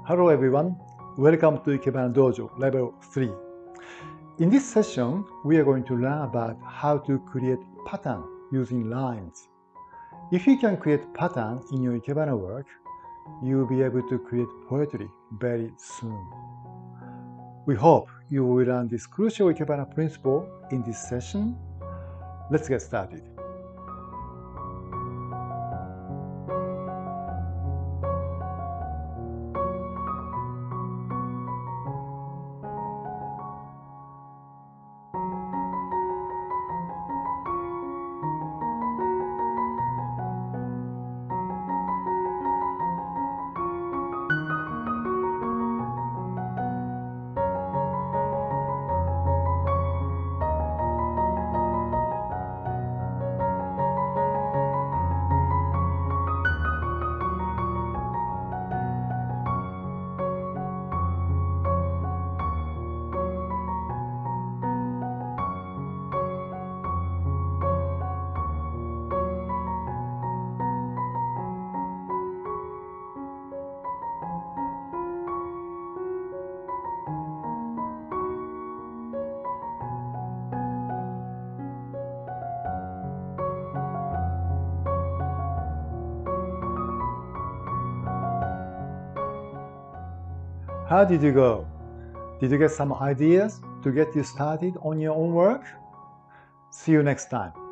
Hello everyone, welcome to Ikebana Dojo level 3. In this session, we are going to learn about how to create pattern using lines. If you can create pattern in your Ikebana work, you will be able to create poetry very soon. We hope you will learn this crucial Ikebana principle in this session. Let's get started. How did you go? Did you get some ideas to get you started on your own work? See you next time.